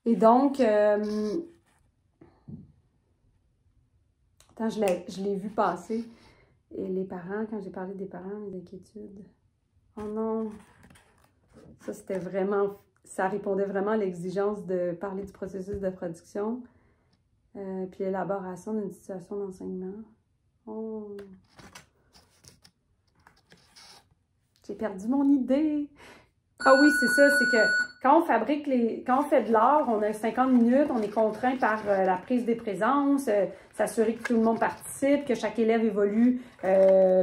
Et donc, attends, je l'ai vu passer. Et les parents, quand j'ai parlé des parents, les inquiétudes. Oh non! Ça, c'était vraiment... Ça répondait vraiment à l'exigence de parler du processus de production. Puis l'élaboration d'une situation d'enseignement. Oh! J'ai perdu mon idée! Ah oui, c'est ça, c'est que quand on fabrique quand on fait de l'art, on a 50 minutes, on est contraint par la prise des présences, s'assurer que tout le monde participe, que chaque élève évolue,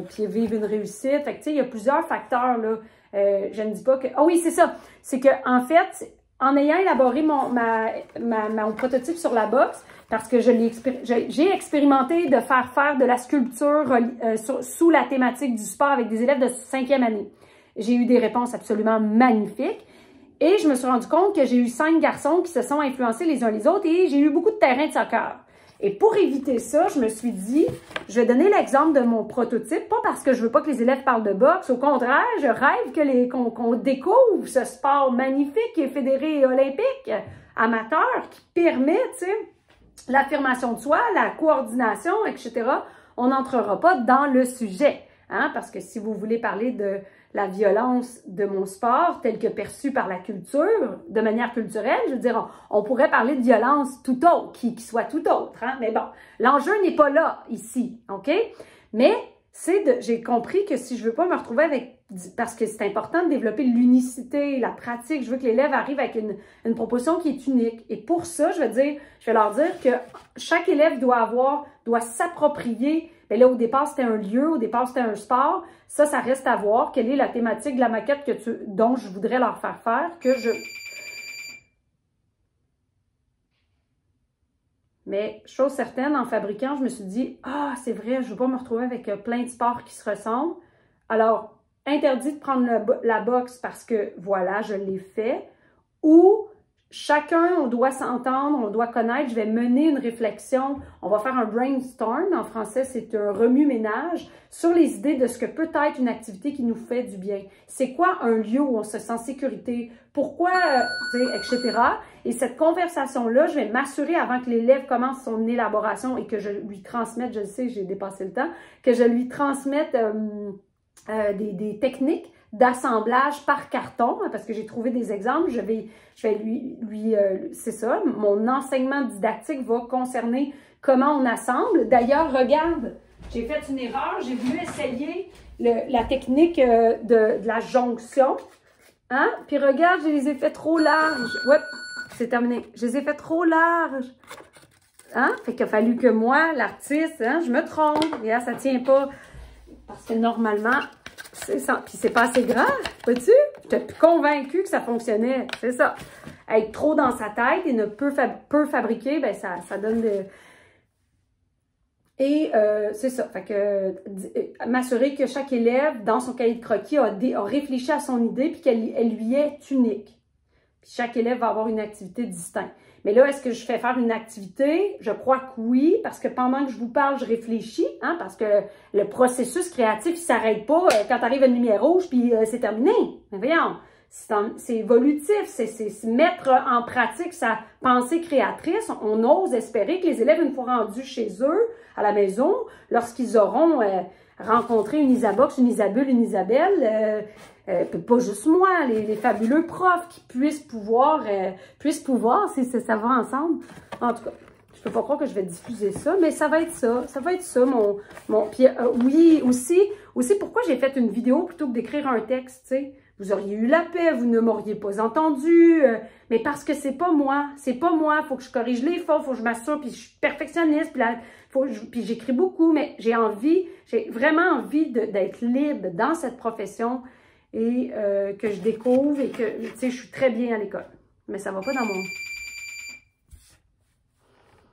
puis vive une réussite. Fait que tu sais, il y a plusieurs facteurs, là. Je ne dis pas que... Ah oui, c'est ça! C'est que en fait, en ayant élaboré mon prototype sur la boxe, parce que j'ai expérimenté de faire de la sculpture sous la thématique du sport avec des élèves de 5e année. J'ai eu des réponses absolument magnifiques. Et je me suis rendu compte que j'ai eu 5 garçons qui se sont influencés les uns les autres et j'ai eu beaucoup de terrains de soccer. Et pour éviter ça, je me suis dit, je vais donner l'exemple de mon prototype, pas parce que je veux pas que les élèves parlent de boxe, au contraire, je rêve qu'on découvre ce sport magnifique et fédéré olympique, amateur, qui permet, tu sais, l'affirmation de soi, la coordination, etc. On n'entrera pas dans le sujet, hein, parce que si vous voulez parler de la violence de mon sport telle que perçue par la culture, de manière culturelle, je veux dire, on pourrait parler de violence tout autre, qui soit tout autre, hein? Mais bon, l'enjeu n'est pas là, ici, OK? Mais j'ai compris que si je veux pas me retrouver avec, parce que c'est important de développer l'unicité, la pratique, je veux que l'élève arrive avec une proposition qui est unique. Et pour ça, je vais leur dire que chaque élève doit s'approprier. Mais là, au départ, c'était un lieu, au départ, c'était un sport. Ça reste à voir. Quelle est la thématique de la maquette dont je voudrais leur faire faire, Mais, chose certaine, en fabriquant, je me suis dit, ah, c'est vrai, je ne veux pas me retrouver avec plein de sports qui se ressemblent. Alors, interdit de prendre la boxe parce que, voilà, je l'ai fait. Ou, chacun, on doit s'entendre, on doit connaître, je vais mener une réflexion, on va faire un brainstorm, en français c'est un remue-ménage, sur les idées de ce que peut être une activité qui nous fait du bien. C'est quoi un lieu où on se sent en sécurité? Pourquoi, etc. Et cette conversation-là, je vais m'assurer avant que l'élève commence son élaboration et que je lui transmette, je le sais, j'ai dépassé le temps, que je lui transmette des techniques d'assemblage par carton, parce que j'ai trouvé des exemples, je vais c'est ça, mon enseignement didactique va concerner comment on assemble. D'ailleurs, regarde, j'ai fait une erreur, j'ai voulu essayer la technique de la jonction, hein? Puis regarde, je les ai fait trop larges. Ouais, c'est terminé. Je les ai fait trop larges. Hein? Fait qu'il a fallu que moi, l'artiste, hein, je me trompe. Et là, ça tient pas. Parce que normalement, c'est ça. Puis c'est pas assez grand, vois-tu? J'étais convaincue que ça fonctionnait. C'est ça. Être trop dans sa tête et ne peu fabriquer, ben ça donne de... Et c'est ça. Fait que m'assurer que chaque élève, dans son cahier de croquis, a réfléchi à son idée puis qu'elle lui est unique. Puis chaque élève va avoir une activité distincte. Mais là, est-ce que je fais faire une activité? Je crois que oui, parce que pendant que je vous parle, je réfléchis, hein, parce que le processus créatif, il s'arrête pas quand arrive une lumière rouge, puis c'est terminé. Mais voyons, c'est évolutif, c'est mettre en pratique sa pensée créatrice. On ose espérer que les élèves, une fois rendus chez eux, à la maison, lorsqu'ils auront rencontré une Isabox, une Isabelle, une Isabelle, pas juste moi, les fabuleux profs qui puissent pouvoir si ça va ensemble. En tout cas, je peux pas croire que je vais diffuser ça, mais ça va être ça. Ça va être ça, puis oui, aussi, pourquoi j'ai fait une vidéo plutôt que d'écrire un texte, tu sais. Vous auriez eu la paix, vous ne m'auriez pas entendu, mais parce que c'est pas moi, faut que je corrige les fautes, faut que je m'assure, puis je suis perfectionniste, puis j'écris beaucoup, mais j'ai vraiment envie d'être libre dans cette profession et que je découvre et que, tu sais, je suis très bien à l'école, mais ça va pas dans mon...